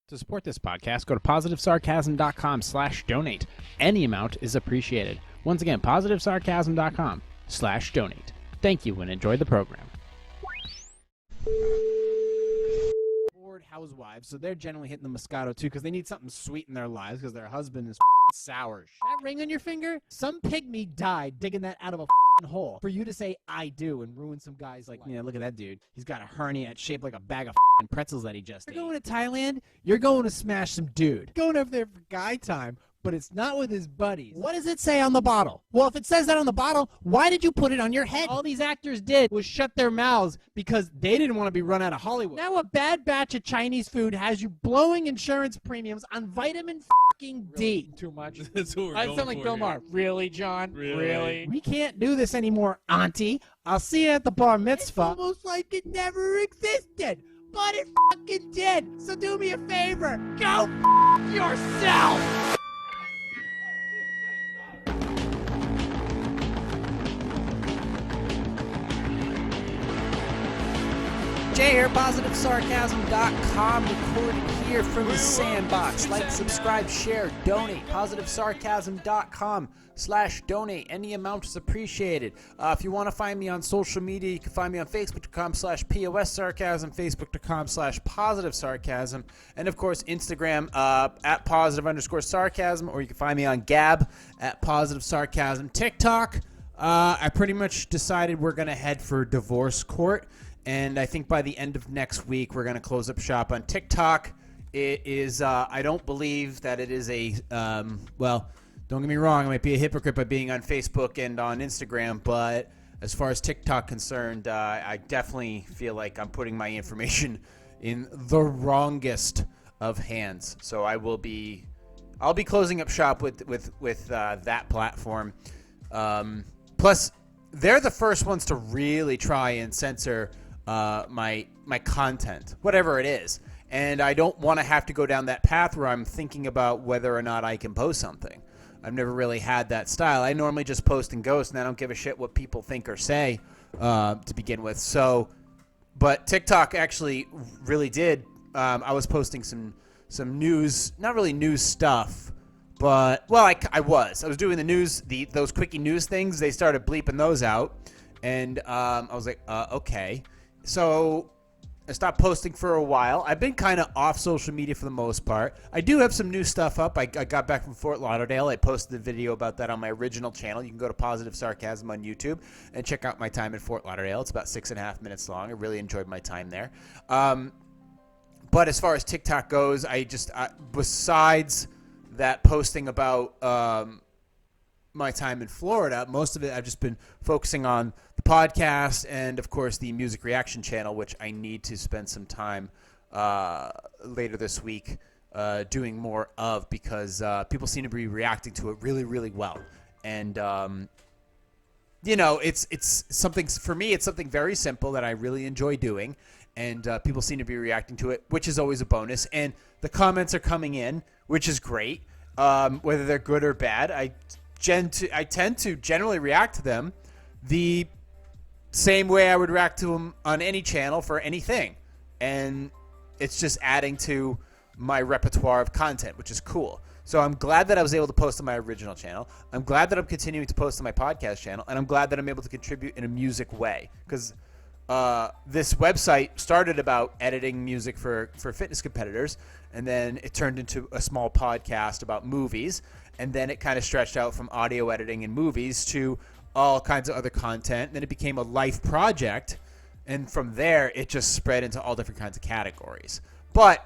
To support this podcast, go to positivesarcasm.com/donate. Any amount is appreciated. Once again, positivesarcasm.com/donate. Thank you and enjoy the program. Bored housewives, so they're generally hitting the Moscato too because they need something sweet in their lives because their husband is sour. That ring on your finger? Some pygmy died digging that out of a hole for you to say I do and ruin some guy's like, look at that dude. He's got a hernia that's shaped like a bag of pretzels that he just ate. You're going to Thailand, you're going to smash some dude. Going over there for guy time, but it's not with his buddies. What does it say on the bottle? Well, if it says that on the bottle, why did you put it on your head? All these actors did was shut their mouths because they didn't want to be run out of Hollywood. Now a bad batch of Chinese food has you blowing insurance premiums on vitamin fucking D. Too much. That's what we're I going sound like for Bill here. Maher. Really, John? Really? We can't do this anymore, Auntie. I'll see you at the bar mitzvah. It's almost like it never existed, but it fucking did. So do me a favor. Go yourself. Jay here, PositiveSarcasm.com, recording here from the sandbox. Like, subscribe, share, donate. PositiveSarcasm.com/donate. Any amount is appreciated. If you want to find me on social media, you can find me on Facebook.com/POSSarcasm, Facebook.com/PositiveSarcasm, and of course, Instagram at @positive_sarcasm, or you can find me on Gab at @PositiveSarcasm. TikTok, I pretty much decided we're going to head for divorce court. And I think by the end of next week, we're going to close up shop on TikTok. It is, I don't believe that it is a, well, don't get me wrong, I might be a hypocrite by being on Facebook and on Instagram, but as far as TikTok concerned, I definitely feel like I'm putting my information in the wrongest of hands. So I'll be closing up shop with that platform. Plus, they're the first ones to really try and censor my content, whatever it is. And I don't want to have to go down that path where I'm thinking about whether or not I can post something. I've never really had that style. I normally just post and ghost, and I don't give a shit what people think or say to begin with. So, but TikTok actually really did. I was posting some news, not really news stuff, but, well, I was doing the news, those quickie news things. They started bleeping those out, and I was like, okay. So I stopped posting for a while. I've been kind of off social media for the most part. I do have some new stuff up. I got back from Fort Lauderdale. I posted a video about that on my original channel. You can go to Positive Sarcasm on YouTube and check out my time in Fort Lauderdale. It's about 6.5 minutes long. I really enjoyed my time there. But as far as TikTok goes, besides that posting about my time in Florida, most of it I've just been focusing on the podcast and, of course, the music reaction channel, which I need to spend some time later this week doing more of, because people seem to be reacting to it really, really well. And, it's something, for me, it's something very simple that I really enjoy doing. And people seem to be reacting to it, which is always a bonus. And the comments are coming in, which is great, whether they're good or bad. I tend to generally react to them the same way I would react to them on any channel for anything. And it's just adding to my repertoire of content, which is cool. So I'm glad that I was able to post on my original channel. I'm glad that I'm continuing to post on my podcast channel. And I'm glad that I'm able to contribute in a music way. Because this website started about editing music for fitness competitors. And then it turned into a small podcast about movies. And then it kind of stretched out from audio editing and movies to all kinds of other content. Then it became a life project. And from there, it just spread into all different kinds of categories. But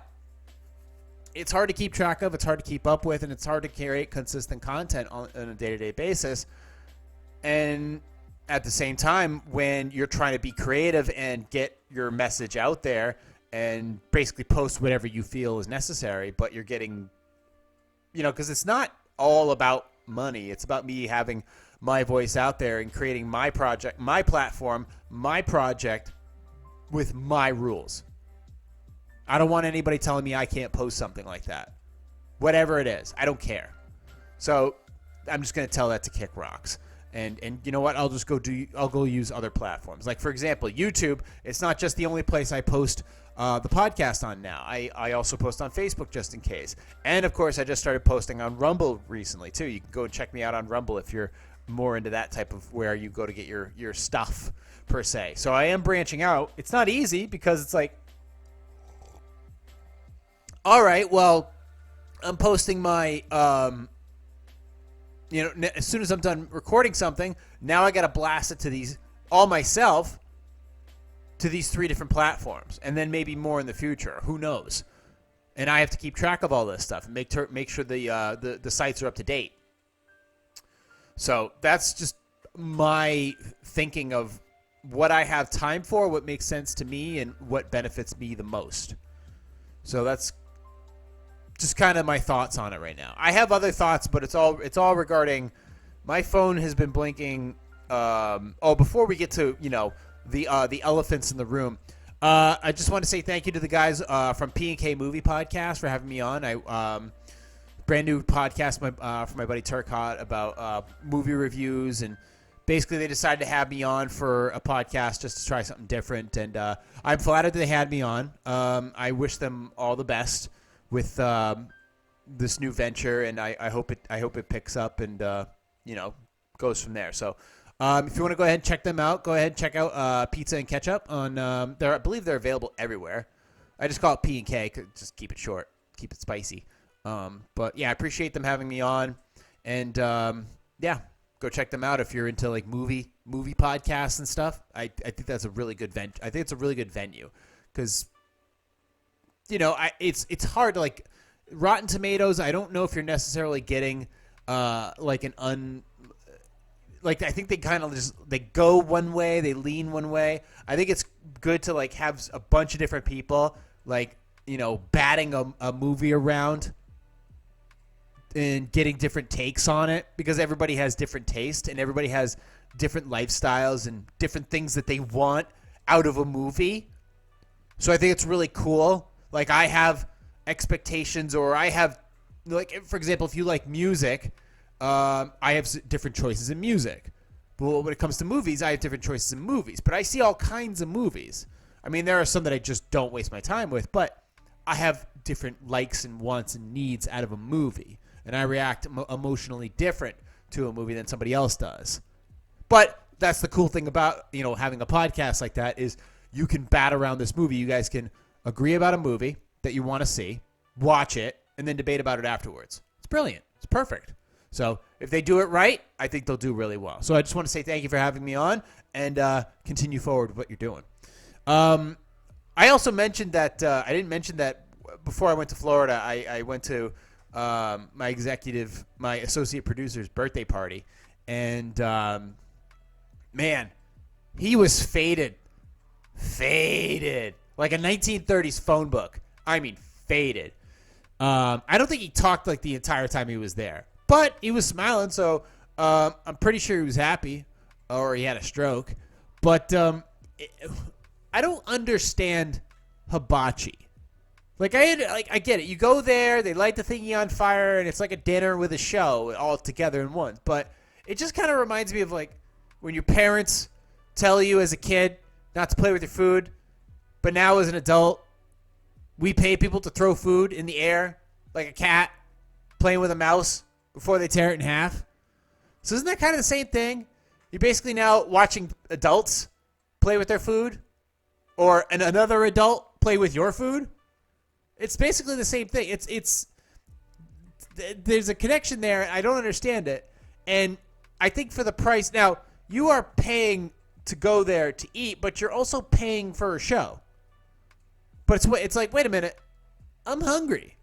it's hard to keep track of. It's hard to keep up with. And it's hard to create consistent content on a day-to-day basis. And at the same time, when you're trying to be creative and get your message out there and basically post whatever you feel is necessary, but you're getting, because it's not all about money. It's about me having my voice out there and creating my project, my platform, my project with my rules. I don't want anybody telling me I can't post something like that. Whatever it is, I don't care. So I'm just going to tell that to kick rocks. And you know what? I'll go use other platforms. Like, for example, YouTube. It's not just the only place I post the podcast on now. I also post on Facebook just in case. And, of course, I just started posting on Rumble recently, too. You can go and check me out on Rumble if you're more into that type of where you go to get your stuff, per se. So I am branching out. It's not easy because it's like, all right, well, I'm posting my, as soon as I'm done recording something, now I got to blast it to these, all myself, to these 3 different platforms, and then maybe more in the future. Who knows? And I have to keep track of all this stuff and make sure the sites are up to date. So that's just my thinking of what I have time for, what makes sense to me, and what benefits me the most. So that's just kind of my thoughts on it right now. I have other thoughts, but it's all regarding my phone has been blinking. Before we get to the elephants in the room, I just want to say thank you to the guys from P&K Movie Podcast for having me on. Brand new podcast for my buddy Turcotte about movie reviews, and basically they decided to have me on for a podcast just to try something different, and I'm flattered that they had me on. I wish them all the best with this new venture, and I hope it picks up and goes from there. So if you want to go ahead and check them out, go ahead and check out Pizza and Ketchup on. I believe they're available everywhere. I just call it P&K, just keep it short, keep it spicy. But yeah, I appreciate them having me on, and go check them out if you're into like movie podcasts and stuff. I think that's a really good venue. I think it's a really good venue because it's hard to like Rotten Tomatoes. I don't know if you're necessarily getting I think they kind of they go one way, they lean one way. I think it's good to like have a bunch of different people batting a movie around and getting different takes on it, because everybody has different taste and everybody has different lifestyles and different things that they want out of a movie. So I think it's really cool. Like, I have expectations, or I have, like, for example, if you like music, I have different choices in music. Well, when it comes to movies, I have different choices in movies. But I see all kinds of movies. I mean, there are some that I just don't waste my time with, but I have different likes and wants and needs out of a movie. And I react emotionally different to a movie than somebody else does. But that's the cool thing about, having a podcast like that is you can bat around this movie. You guys can agree about a movie that you want to see, watch it, and then debate about it afterwards. It's brilliant. It's perfect. So if they do it right, I think they'll do really well. So I just want to say thank you for having me on, and continue forward with what you're doing. I also mentioned that I didn't mention that before I went to Florida, I went to my associate producer's birthday party, and man, he was faded like a 1930s phone book. I mean, faded. I don't think he talked like the entire time he was there, but he was smiling, so I'm pretty sure he was happy, or he had a stroke. But I don't understand Hibachi. Like, I get it. You go there, they light the thingy on fire, and it's like a dinner with a show all together in one. But it just kind of reminds me of, like, when your parents tell you as a kid not to play with your food, but now as an adult, we pay people to throw food in the air like a cat playing with a mouse before they tear it in half. So isn't that kind of the same thing? You're basically now watching adults play with their food, or another adult play with your food. It's basically the same thing. There's a connection there. I don't understand it. And I think for the price, now you are paying to go there to eat, but you're also paying for a show. But it's like, wait a minute, I'm hungry.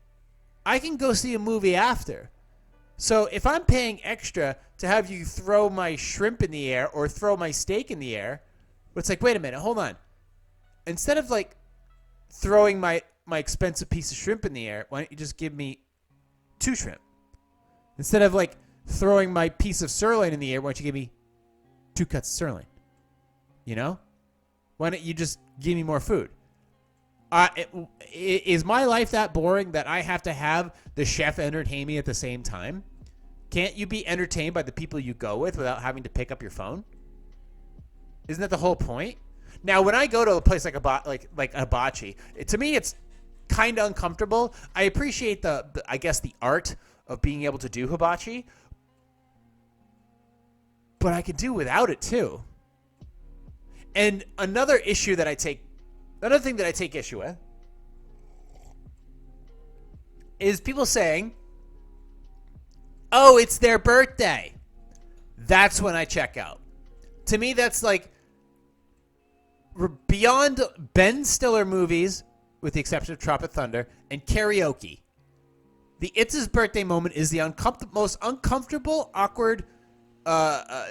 I can go see a movie after. So if I'm paying extra to have you throw my shrimp in the air or throw my steak in the air, it's like, wait a minute, hold on. Instead of like throwing my expensive piece of shrimp in the air, why don't you just give me 2 shrimp? Instead of like throwing my piece of sirloin in the air, why don't you give me 2 cuts of sirloin? Why don't you just give me more food? Is my life that boring that I have to have the chef entertain me at the same time? Can't you be entertained by the people you go with without having to pick up your phone? Isn't that the whole point? Now, when I go to a place like Hibachi, to me it's kind of uncomfortable. I appreciate the art of being able to do hibachi, but I could do without it too. And another thing that I take issue with is people saying, "Oh, it's their birthday." That's when I check out. To me, that's like beyond Ben Stiller movies, with the exception of Tropic Thunder, and karaoke. The It's His Birthday moment is the most uncomfortable, awkward,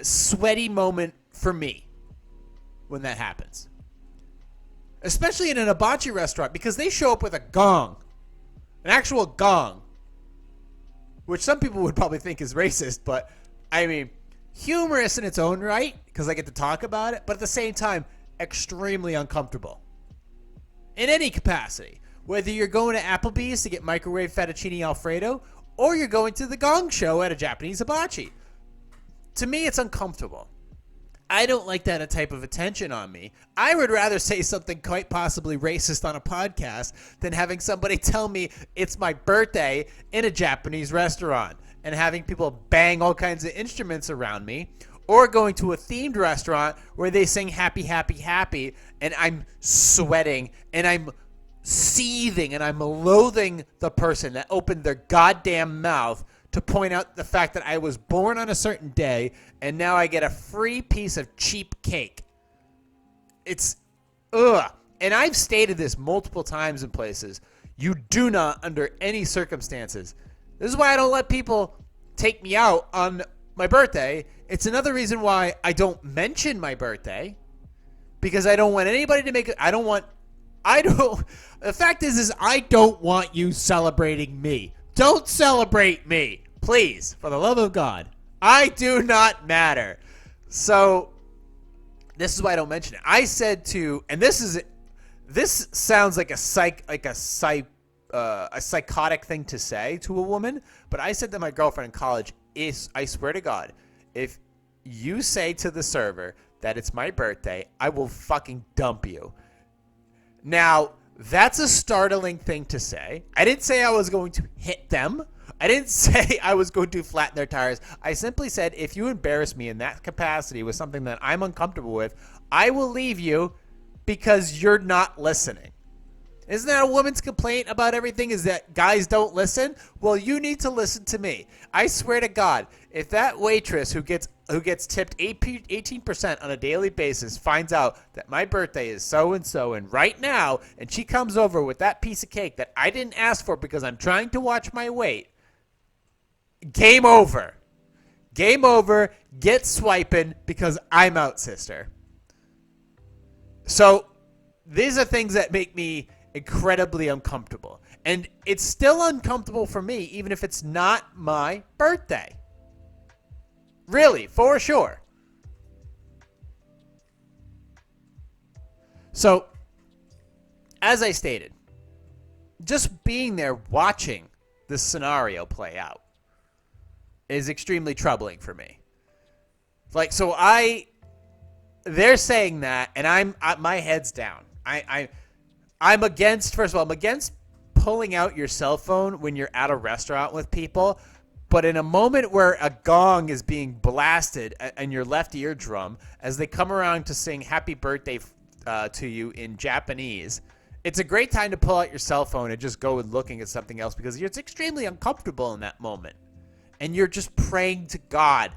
sweaty moment for me when that happens. Especially in an hibachi restaurant, because they show up with a gong. An actual gong. Which some people would probably think is racist, but, I mean, humorous in its own right, because I get to talk about it, but at the same time, extremely uncomfortable. In any capacity. Whether you're going to Applebee's to get microwave fettuccine Alfredo, or you're going to the gong show at a Japanese hibachi. To me, it's uncomfortable. I don't like that type of attention on me. I would rather say something quite possibly racist on a podcast than having somebody tell me it's my birthday in a Japanese restaurant and having people bang all kinds of instruments around me, or going to a themed restaurant where they sing happy, happy, happy, and I'm sweating and I'm seething and I'm loathing the person that opened their goddamn mouth to point out the fact that I was born on a certain day and now I get a free piece of cheap cake. It's, ugh. And I've stated this multiple times in places. You do not, under any circumstances. This is why I don't let people take me out on my birthday. It's another reason why I don't mention my birthday, because I don't want anybody to make it. The fact is I don't want you celebrating me. Don't celebrate me, please, for the love of God. I do not matter. So this is why I don't mention it. I said and this sounds like a psychotic thing to say to a woman, but I said to my girlfriend in college, I swear to God, if you say to the server that it's my birthday, I will fucking dump you. Now, that's a startling thing to say. I didn't say I was going to hit them. I didn't say I was going to flatten their tires. I simply said, if you embarrass me in that capacity with something that I'm uncomfortable with, I will leave you because you're not listening. Isn't that a woman's complaint about everything, is that guys don't listen? Well, you need to listen to me. I swear to God, if that waitress who gets tipped 18% on a daily basis finds out that my birthday is so-and-so and right now, and she comes over with that piece of cake that I didn't ask for because I'm trying to watch my weight, game over. Game over. Get swiping because I'm out, sister. So these are things that make me incredibly uncomfortable. And it's still uncomfortable for me even if it's not my birthday. Really, for sure. So, as I stated, just being there watching this scenario play out is extremely troubling for me. Like, so they're saying that, and my head's down. I'm against, first of all, I'm against pulling out your cell phone when you're at a restaurant with people. But in a moment where a gong is being blasted in your left eardrum as they come around to sing happy birthday to you in Japanese, it's a great time to pull out your cell phone and just go and looking at something else, because it's extremely uncomfortable in that moment. And you're just praying to God.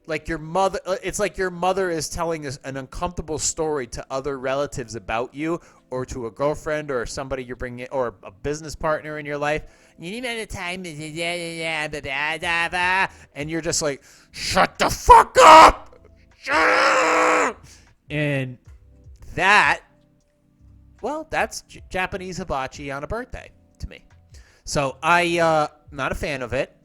Like your mother, it's like your mother is telling us an uncomfortable story to other relatives about you, or to a girlfriend or somebody you're bringing, or a business partner in your life. You need a time, and you're just like, shut the fuck up! Shut up! And that's Japanese hibachi on a birthday to me. So I'm not a fan of it.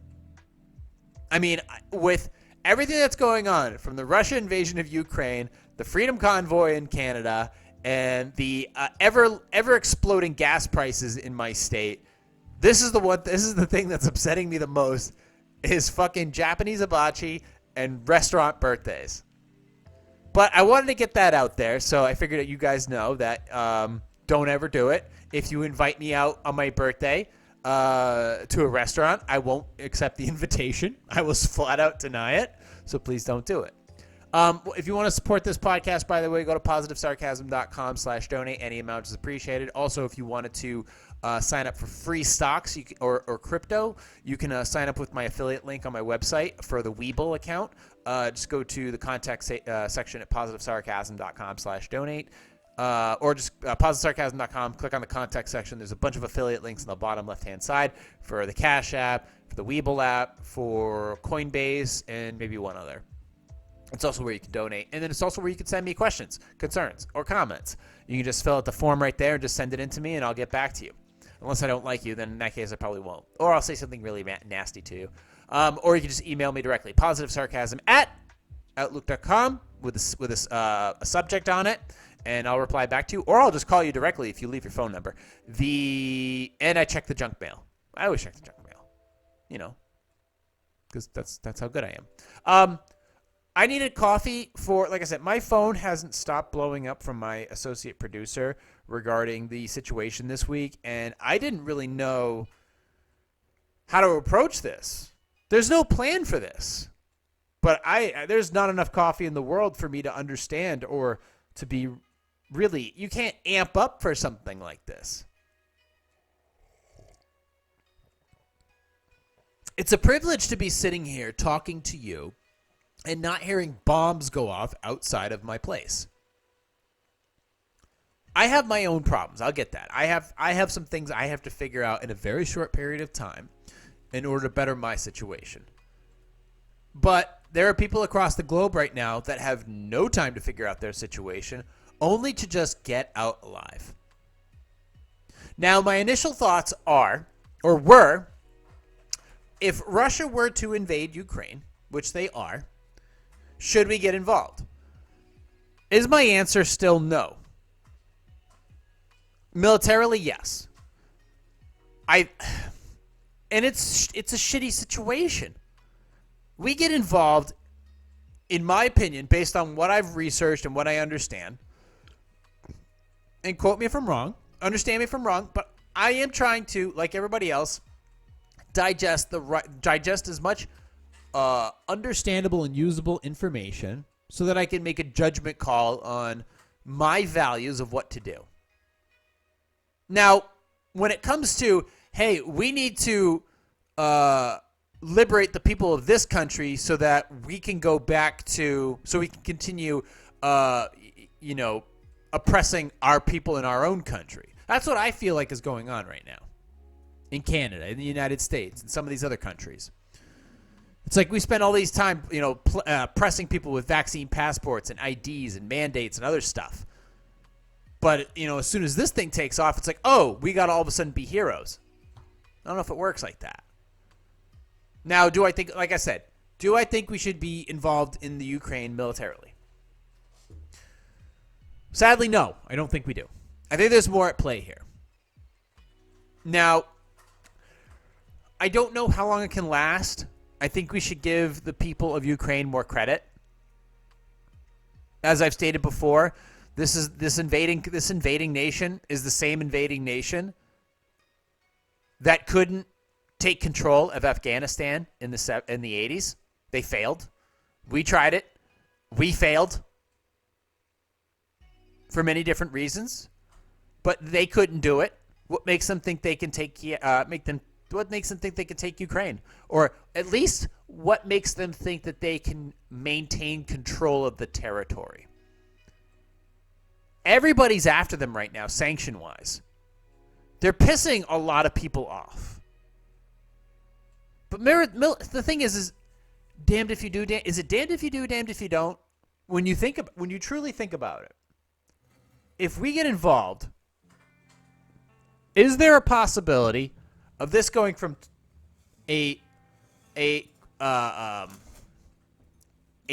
I mean, with everything that's going on, from the Russia invasion of Ukraine, the Freedom Convoy in Canada, and the ever exploding gas prices in my state, this is the thing that's upsetting me the most. is fucking Japanese hibachi and restaurant birthdays. But I wanted to get that out there, so I figured that you guys know that don't ever do it. If you invite me out on my birthday to a restaurant, I won't accept the invitation. I will flat out deny it, so please don't do it. If you want to support this podcast, by the way, go to positivesarcasm.com/donate. Any amount is appreciated. Also, if you wanted to sign up for free stocks or crypto, you can sign up with my affiliate link on my website for the Webull account. Just go to the contact section at positivesarcasm.com/donate. Or just positivesarcasm.com, click on the contact section. There's a bunch of affiliate links on the bottom left-hand side for the Cash App, for the Webull app, for Coinbase, and maybe one other. It's also where you can donate. And then it's also where you can send me questions, concerns, or comments. You can just fill out the form right there and just send it in to me, and I'll get back to you. Unless I don't like you, then in that case I probably won't. Or I'll say something really nasty to you. Or you can just email me directly, positivesarcasm@outlook.com with a subject on it, and I'll reply back to you. Or I'll just call you directly if you leave your phone number. And I check the junk mail. I always check the junk mail, because that's how good I am. I needed coffee like I said, my phone hasn't stopped blowing up from my associate producer regarding the situation this week, and I didn't really know how to approach this. There's no plan for this, but there's not enough coffee in the world for me to understand or to be really, you can't amp up for something like this. It's a privilege to be sitting here talking to you and not hearing bombs go off outside of my place. I have my own problems. I'll get that. I have some things I have to figure out in a very short period of time in order to better my situation. But there are people across the globe right now that have no time to figure out their situation, only to just get out alive. Now, my initial thoughts were, if Russia were to invade Ukraine, which they are, should we get involved? Is my answer still no? Militarily, yes. And it's a shitty situation. We get involved, in my opinion, based on what I've researched and what I understand. And quote me if I'm wrong. Understand me if I'm wrong, but I am trying to, like everybody else, digest as much understandable and usable information so that I can make a judgment call on my values of what to do. Now, when it comes to, hey, we need to liberate the people of this country so that we can go back to, so we can continue, oppressing our people in our own country. That's what I feel like is going on right now in Canada, in the United States, and some of these other countries. It's like we spend all these time, pressing people with vaccine passports and IDs and mandates and other stuff. But, as soon as this thing takes off, it's like, oh, we got to all of a sudden be heroes. I don't know if it works like that. Now, do I think we should be involved in the Ukraine militarily? Sadly, no. I don't think we do. I think there's more at play here. Now, I don't know how long it can last. I think we should give the people of Ukraine more credit. As I've stated before, this invading nation is the same invading nation that couldn't take control of Afghanistan in the 80s. They failed. We tried it. We failed for many different reasons, but they couldn't do it. What makes them think they can take What makes them think they can take Ukraine? Or at least what makes them think that they can maintain control of the territory? Everybody's after them right now, sanction-wise. They're pissing a lot of people off. But the thing is damned if you do, is it damned if you do, damned if you don't? When you truly think about it, if we get involved, is there a possibility of this going from a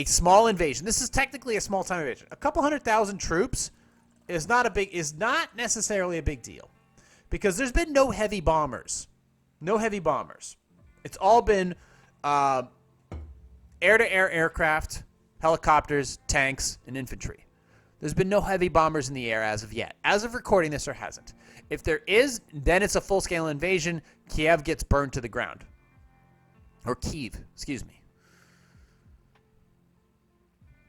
small invasion? This is technically a small time invasion. A couple 100,000 troops is not necessarily a big deal, because there's been no heavy bombers. It's all been Air-to-air aircraft, helicopters, tanks, and infantry. There's been no heavy bombers in the air as of yet. As of recording this, there hasn't. If there is, then it's a full-scale invasion. Kiev gets burned to the ground. Or Kyiv, excuse me.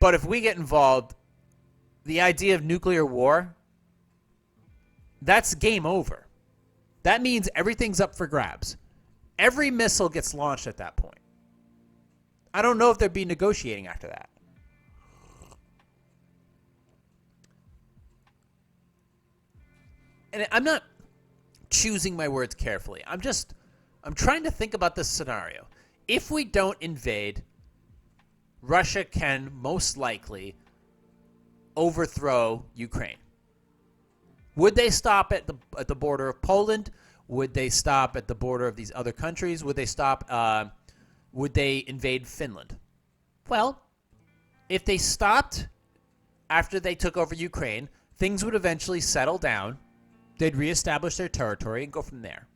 But if we get involved, the idea of nuclear war, that's game over. That means everything's up for grabs. Every missile gets launched at that point. I don't know if they'd be negotiating after that. And I'm not choosing my words carefully. I'm trying to think about this scenario. If we don't invade, Russia can most likely overthrow Ukraine. Would they stop at the border of Poland? Would they stop at the border of these other countries? Would they stop? Would they invade Finland? Well, if they stopped after they took over Ukraine, things would eventually settle down. They'd reestablish their territory and go from there.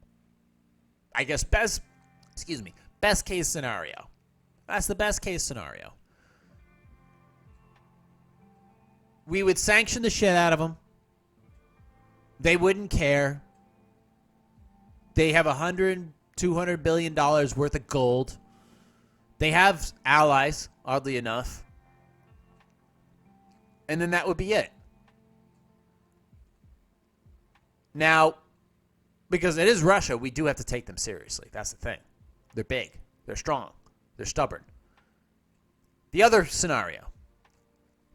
I guess best case scenario. That's the best case scenario. We would sanction the shit out of them. They wouldn't care. They have $200 billion worth of gold. They have allies, oddly enough. And then that would be it. Now, because it is Russia, we do have to take them seriously. That's the thing. They're big. They're strong. They're stubborn. The other scenario.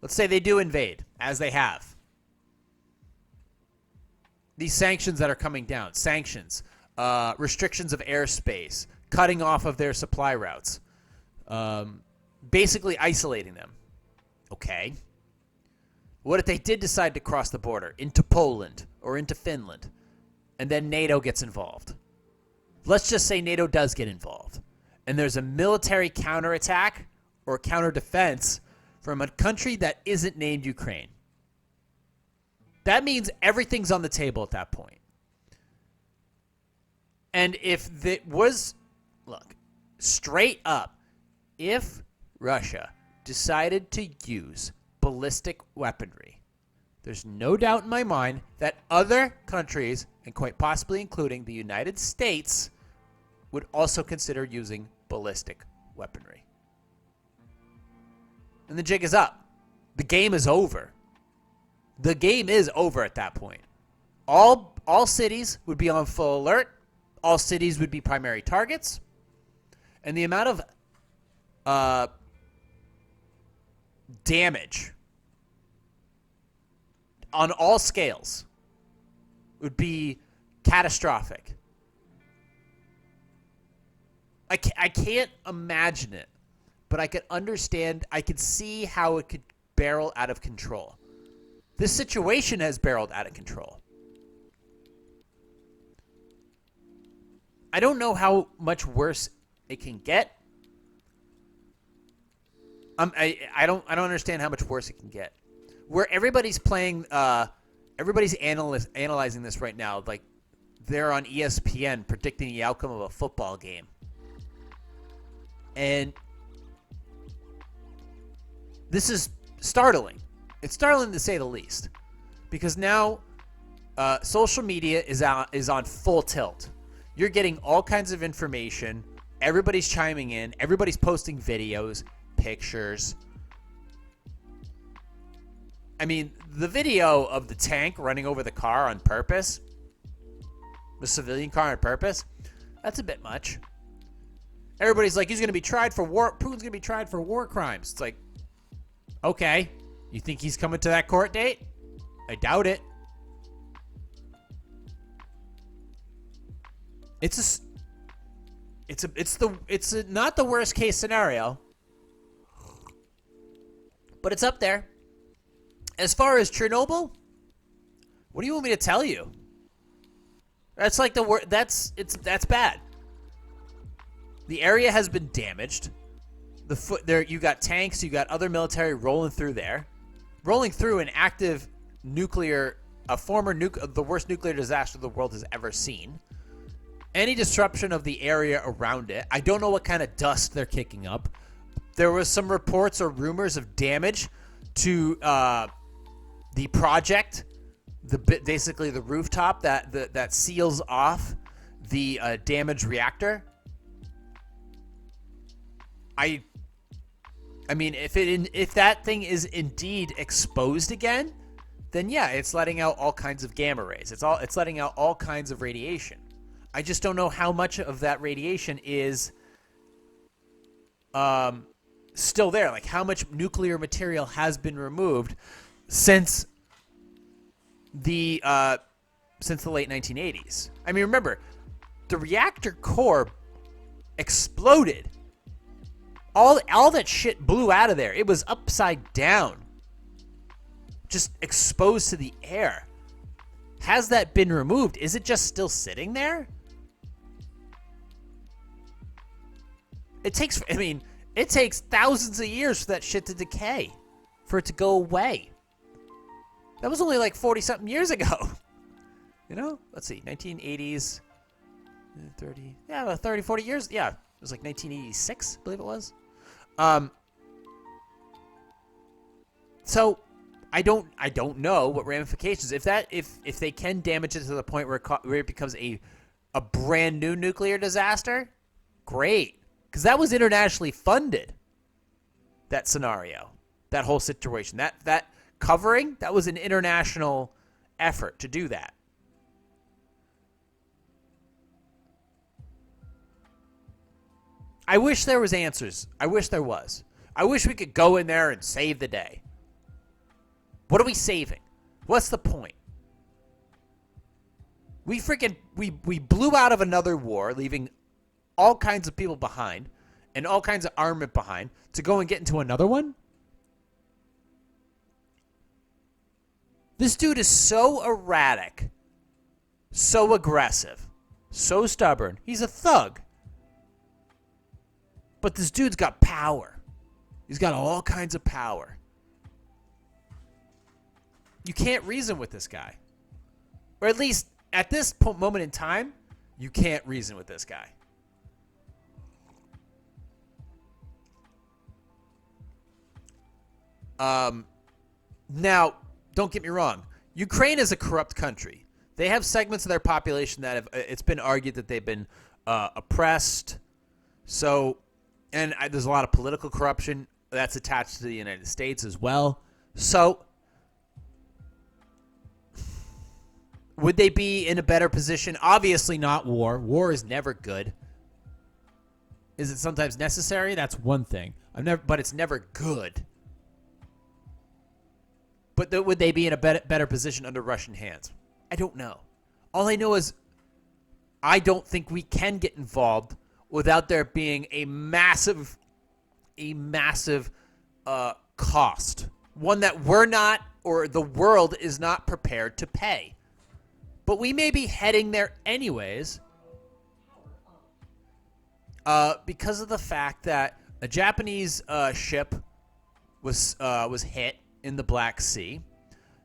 Let's say they do invade, as they have. These sanctions that are coming down. Sanctions. Restrictions of airspace. Cutting off of their supply routes. Basically isolating them. Okay. What if they did decide to cross the border into Poland or into Finland, and then NATO gets involved? Let's just say NATO does get involved, and there's a military counterattack or counter-defense from a country that isn't named Ukraine. That means everything's on the table at that point. And if it was, look, straight up, if Russia decided to use ballistic weaponry, there's no doubt in my mind that other countries, and quite possibly including the United States, would also consider using ballistic weaponry. And the jig is up. The game is over. The game is over at that point. All cities would be on full alert. All cities would be primary targets. And the amount of damage on all scales would be catastrophic. I can't imagine it, but I could understand. I could see how it could barrel out of control. This situation has barreled out of control. I don't know how much worse it can get. I don't understand how much worse it can get. Where everybody's playing, everybody's analyzing this right now. Like they're on ESPN predicting the outcome of a football game. And this is startling. It's startling to say the least. Because now social media is on full tilt. You're getting all kinds of information. Everybody's chiming in. Everybody's posting videos, pictures. I mean, the video of the tank running over the car on purpose, the civilian car on purpose, that's a bit much. Everybody's like, he's going to be tried for war. Putin's going to be tried for war crimes. It's like, okay, you think he's coming to that court date? I doubt it. It's not the worst case scenario, but it's up there. As far as Chernobyl, what do you want me to tell you? That's like the word. That's bad. The area has been damaged. You got tanks, you got other military rolling through an active the worst nuclear disaster the world has ever seen. any disruption of the area around it. I don't know what kind of dust they're kicking up. There was some reports or rumors of damage to the project, basically the rooftop that seals off the damaged reactor. I mean, if that thing is indeed exposed again, then yeah, it's letting out all kinds of gamma rays. It's letting out all kinds of radiation. I just don't know how much of that radiation is still there. Like, how much nuclear material has been removed since the late 1980s. I mean, remember, the reactor core exploded. All that shit blew out of there. It was upside down, just exposed to the air. Has that been removed? Is it just still sitting there? It takes thousands of years for that shit to decay, for it to go away. That was only like 40-something years ago. You know? Let's see, 1980s, 30, yeah, about 30, 40 years. Yeah, it was like 1986, I believe it was. So I don't know what ramifications. If they can damage it to the point where it becomes a brand new nuclear disaster, great. Because that was internationally funded, that scenario, that whole situation. That covering, that was an international effort to do that. I wish there was answers. I wish there was. I wish we could go in there and save the day. What are we saving? What's the point? We blew out of another war, leaving all kinds of people behind and all kinds of armament behind to go and get into another one? This dude is so erratic, so aggressive, so stubborn. He's a thug. But this dude's got power. He's got all kinds of power. You can't reason with this guy. Or at least at this moment in time, you can't reason with this guy. Now, don't get me wrong. Ukraine is a corrupt country. They have segments of their population that have, it's been argued that they've been oppressed. So, and there's a lot of political corruption that's attached to the United States as well. So, would they be in a better position? Obviously not war. War is never good. Is it sometimes necessary? That's one thing. But it's never good. But would they be in a better position under Russian hands? I don't know. All I know is I don't think we can get involved without there being a massive cost. One that we're not, or the world is not prepared to pay. But we may be heading there anyways because of the fact that a Japanese ship was hit in the Black Sea,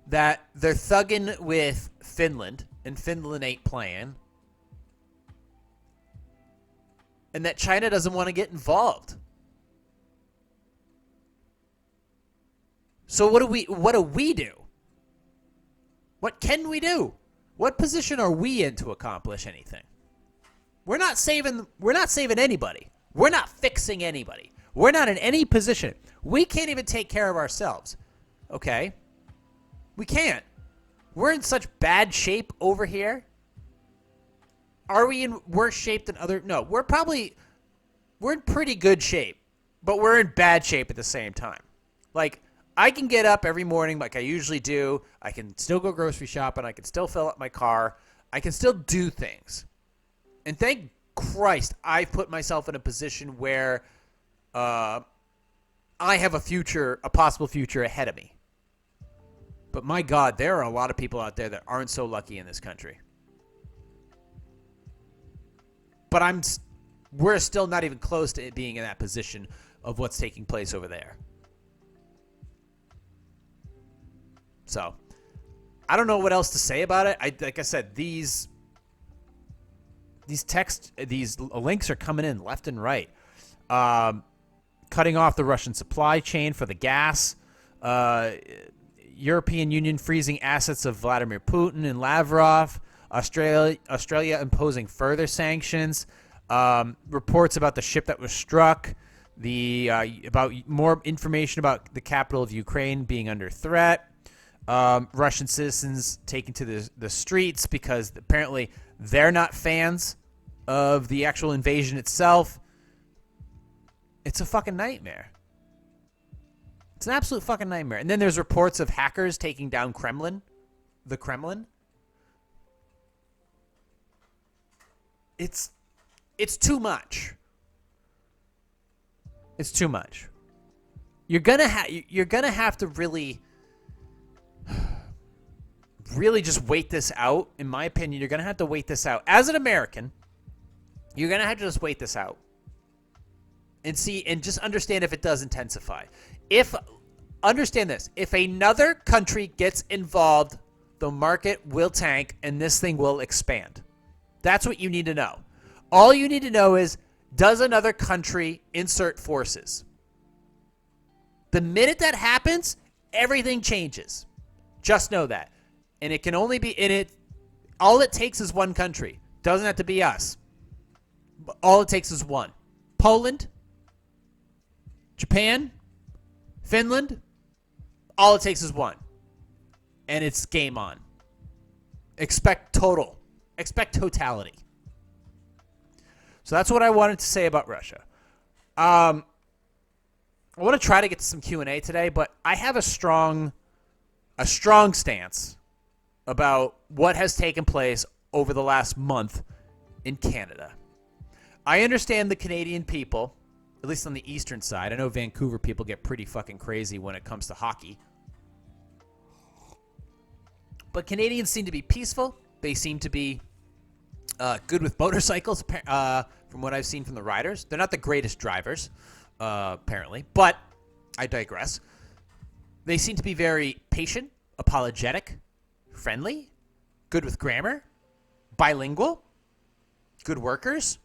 that they're thugging with Finland, and Finland ain't playing, and that China doesn't want to get involved. So what do we do? What can we do? What position are we in to accomplish anything? We're not saving anybody. We're not fixing anybody. We're not in any position. We can't even take care of ourselves. Okay? We can't. We're in such bad shape over here. Are we in worse shape than other? No, we're in pretty good shape, but we're in bad shape at the same time. Like, I can get up every morning like I usually do. I can still go grocery shopping. I can still fill up my car. I can still do things. And thank Christ I've put myself in a position where I have a possible future ahead of me. But my God, there are a lot of people out there that aren't so lucky in this country. But we're still not even close to it being in that position of what's taking place over there. So, I don't know what else to say about it. Like I said, these these links are coming in left and right. Cutting off the Russian supply chain for the gas. European Union freezing assets of Vladimir Putin and Lavrov. Australia imposing further sanctions. Reports about the ship that was struck. About more information about the capital of Ukraine being under threat. Russian citizens taken to the streets because apparently they're not fans of the actual invasion itself. It's a fucking nightmare. It's an absolute fucking nightmare. And then there's reports of hackers taking down the Kremlin. It's too much. It's too much. You're gonna have to really just wait this out. In my opinion, you're gonna have to wait this out. As an American, you're gonna have to just wait this out and see and just understand if it does intensify. Understand this, if another country gets involved, the market will tank and this thing will expand. That's what you need to know. All you need to know is, does another country insert forces? The minute that happens, everything changes. Just know that. And it can only be in it. All it takes is one country. Doesn't have to be us. But all it takes is one. Poland, Japan, Finland. All it takes is one. And it's game on. Expect totality. So that's what I wanted to say about Russia. I want to try to get to some Q&A today, but I have a strong stance about what has taken place over the last month in Canada. I understand the Canadian people, at least on the eastern side. I know Vancouver people get pretty fucking crazy when it comes to hockey. But Canadians seem to be peaceful. They seem to be good with motorcycles, from what I've seen from the riders. They're not the greatest drivers, apparently, but I digress. They seem to be very patient, apologetic, friendly, good with grammar, bilingual, good workers.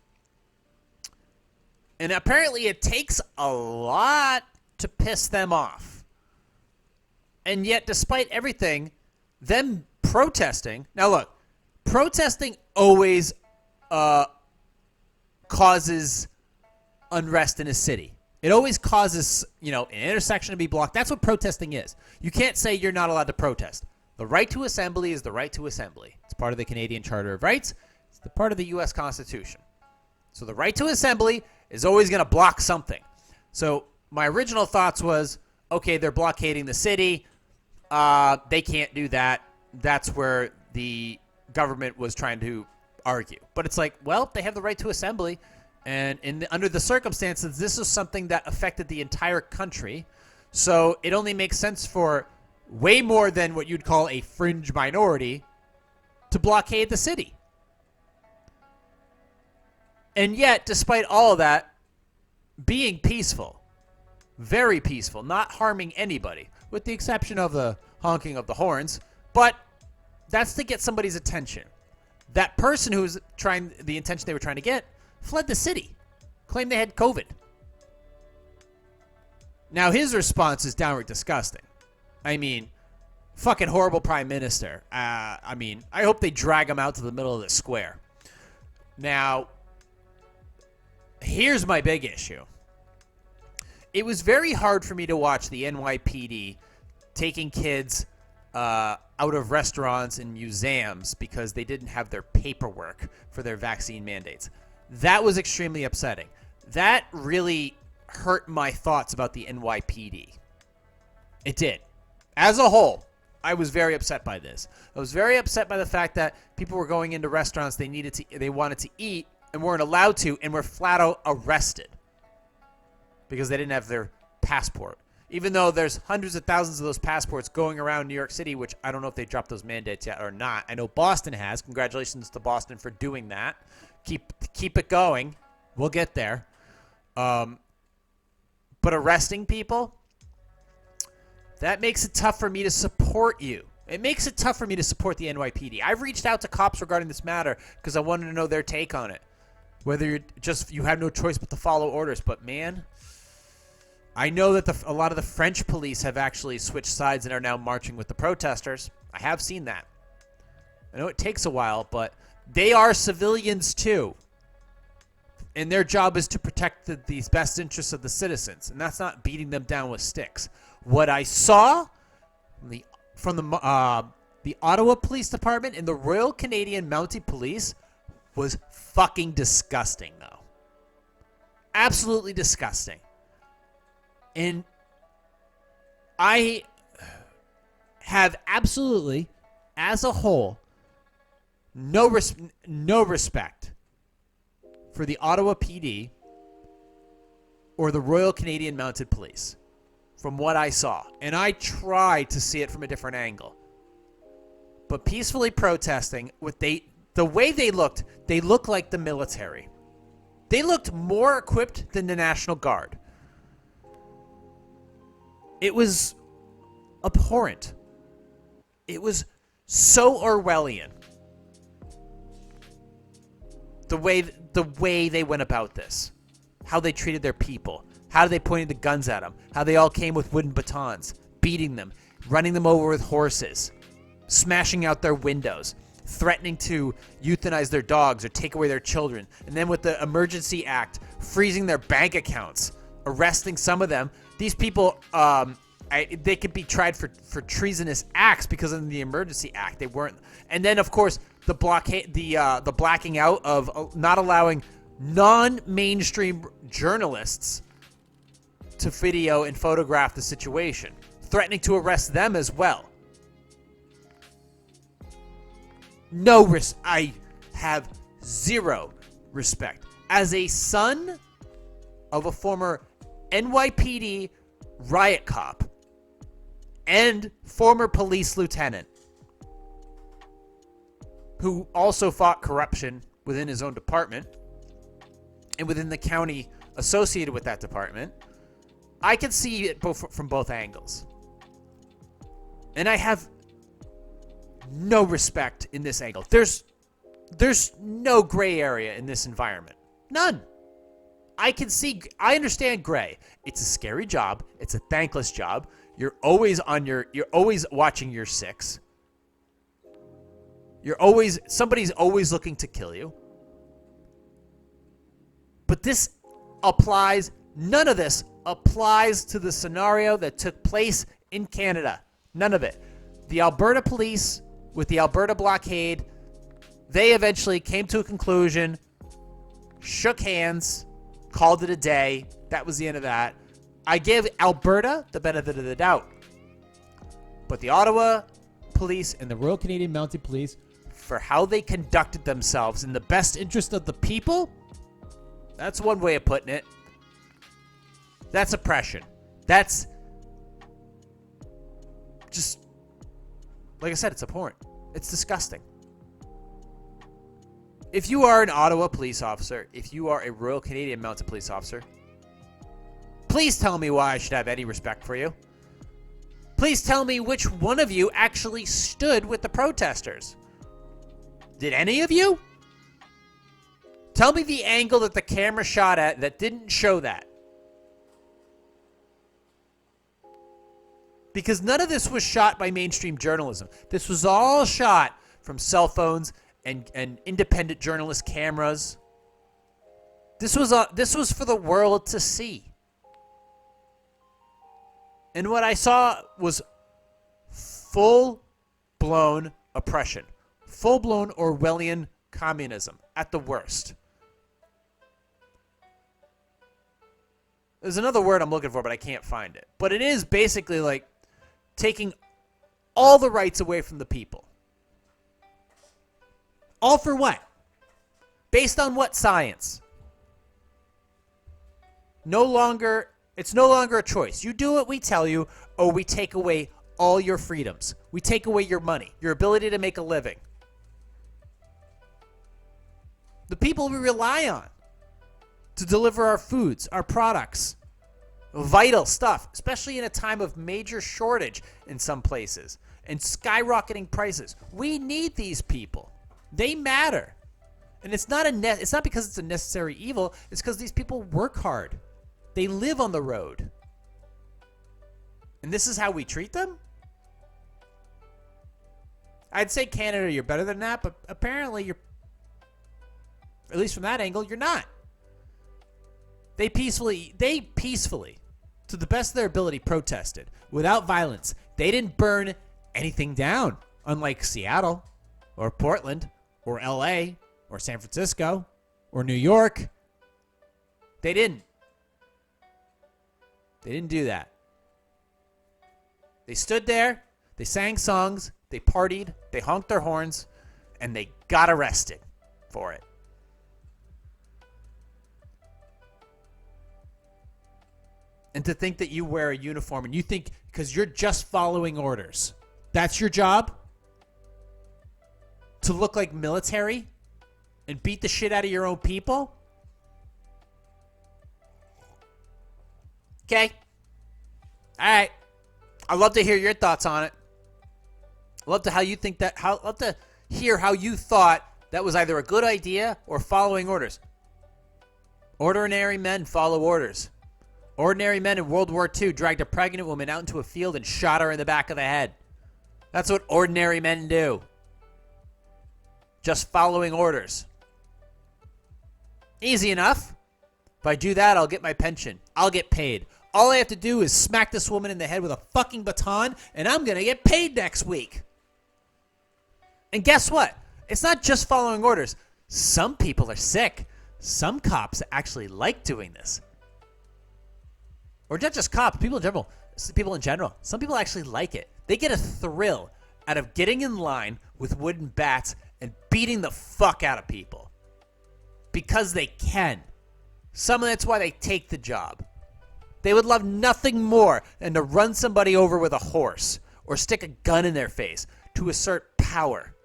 And apparently it takes a lot to piss them off. And yet, despite everything, them protesting. Now, look, protesting always causes unrest in a city. It always causes, an intersection to be blocked. That's what protesting is. You can't say you're not allowed to protest. The right to assembly is the right to assembly. It's part of the Canadian Charter of Rights. It's the part of the U.S. Constitution. So the right to assembly is always going to block something. So my original thoughts was, okay, they're blockading the city. They can't do that. That's where the government was trying to argue. But it's like, well, they have the right to assembly. And under the circumstances, this is something that affected the entire country. So it only makes sense for way more than what you'd call a fringe minority to blockade the city. And yet, despite all of that, being peaceful, very peaceful, not harming anybody, with the exception of the honking of the horns, but that's to get somebody's attention. That person who's the intention they were trying to get, fled the city, claimed they had COVID. Now, his response is downright disgusting. I mean, fucking horrible prime minister. I hope they drag him out to the middle of the square. Now, here's my big issue. It was very hard for me to watch the NYPD taking kids out of restaurants and museums because they didn't have their paperwork for their vaccine mandates. That was extremely upsetting. That really hurt my thoughts about the NYPD. It did. As a whole, I was very upset by this. I was very upset by the fact that people were going into restaurants they wanted to eat and weren't allowed to, and were flat out arrested because they didn't have their passport. Even though there's hundreds of thousands of those passports going around New York City, which I don't know if they dropped those mandates yet or not. I know Boston has. Congratulations to Boston for doing that. Keep it going. We'll get there. But arresting people, that makes it tough for me to support you It makes it tough for me to support the NYPD. I've reached out to cops regarding this matter because I wanted to know their take on it. Whether you have no choice but to follow orders. But, man, I know that a lot of the French police have actually switched sides and are now marching with the protesters. I have seen that. I know it takes a while, but they are civilians too. And their job is to protect the best interests of the citizens. And that's not beating them down with sticks. What I saw from the Ottawa Police Department and the Royal Canadian Mounted Police was fucking disgusting, though. Absolutely disgusting. And I have absolutely, as a whole, no respect for the Ottawa PD or the Royal Canadian Mounted Police from what I saw. And I tried to see it from a different angle. But peacefully protesting, the way they looked like the military. They looked more equipped than the National Guard. It was abhorrent. It was so Orwellian. The way they went about this. How they treated their people. How they pointed the guns at them. How they all came with wooden batons. Beating them. Running them over with horses. Smashing out their windows. Threatening to euthanize their dogs or take away their children. And then with the Emergency Act, freezing their bank accounts. Arresting some of them. These people, they could be tried for treasonous acts because of the Emergency Act. They weren't. And then, of course, the blacking out of not allowing non-mainstream journalists to video and photograph the situation. Threatening to arrest them as well. I have zero respect. As a son of a former NYPD riot cop and former police lieutenant who also fought corruption within his own department and within the county associated with that department, I can see it from both angles. And I have no respect in this angle. There's no gray area in this environment. None. I understand gray. It's a scary job. It's a thankless job. You're always watching your six. Somebody's always looking to kill you. But none of this applies to the scenario that took place in Canada. None of it. The Alberta police, with the Alberta blockade, they eventually came to a conclusion, shook hands, called it a day. That was the end of that. I give Alberta the benefit of the doubt. But the Ottawa Police and the Royal Canadian Mounted Police, for how they conducted themselves in the best interest of the people, that's one way of putting it. That's oppression. That's just, like I said, it's abhorrent. It's disgusting. If you are an Ottawa police officer, if you are a Royal Canadian Mounted Police officer, please tell me why I should have any respect for you. Please tell me which one of you actually stood with the protesters. Did any of you? Tell me the angle that the camera shot at that didn't show that. Because none of this was shot by mainstream journalism. This was all shot from cell phones and independent journalist cameras. This was for the world to see. And what I saw was full-blown oppression. Full-blown Orwellian communism at the worst. There's another word I'm looking for, but I can't find it. But it is basically like taking all the rights away from the people. All for what? Based on what science? It's no longer a choice. You do what we tell you, or we take away all your freedoms. We take away your money, your ability to make a living. The people we rely on to deliver our foods, our products, vital stuff, especially in a time of major shortage in some places. and skyrocketing prices. We need these people. They matter. And it's not because it's a necessary evil. It's because these people work hard. They live on the road. And this is how we treat them? I'd say Canada, you're better than that, but apparently you're, at least from that angle, you're not. They peacefully, to the best of their ability, protested without violence. They didn't burn anything down, unlike Seattle or Portland or LA or San Francisco or New York. They didn't. They didn't do that. They stood there, they sang songs, they partied, they honked their horns, and they got arrested for it. And to think that you wear a uniform and you think because you're just following orders, that's your job? To look like military and beat the shit out of your own people? Okay. All right. I'd love to hear your thoughts on it. I'd love to hear how you thought that was either a good idea or following orders. Ordinary men follow orders. Ordinary men in World War II dragged a pregnant woman out into a field and shot her in the back of the head. That's what ordinary men do. Just following orders. Easy enough. If I do that, I'll get my pension. I'll get paid. All I have to do is smack this woman in the head with a fucking baton, and I'm going to get paid next week. And guess what? It's not just following orders. Some people are sick. Some cops actually like doing this. Or not just cops, people in general. Some people actually like it. They get a thrill out of getting in line with wooden bats and beating the fuck out of people. Because they can. Some of that's why they take the job. They would love nothing more than to run somebody over with a horse or stick a gun in their face to assert power,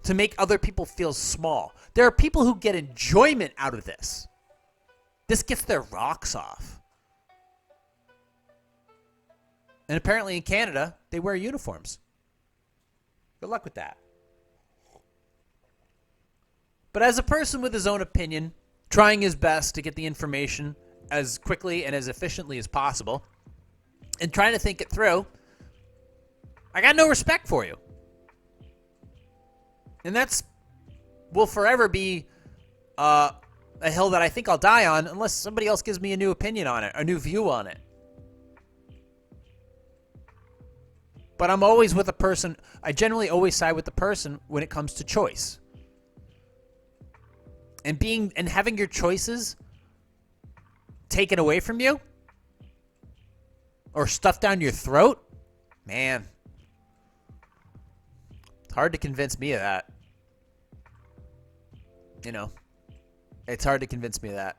to make other people feel small. There are people who get enjoyment out of this. This gets their rocks off. And apparently in Canada, they wear uniforms. Good luck with that. But as a person with his own opinion, trying his best to get the information as quickly and as efficiently as possible, and trying to think it through, I got no respect for you. And will forever be a hill that I think I'll die on unless somebody else gives me a new opinion on it, a new view on it. But I'm always with a person. I generally always side with the person when it comes to choice. And having your choices taken away from you or stuffed down your throat, man, it's hard to convince me of that. You know, it's hard to convince me of that.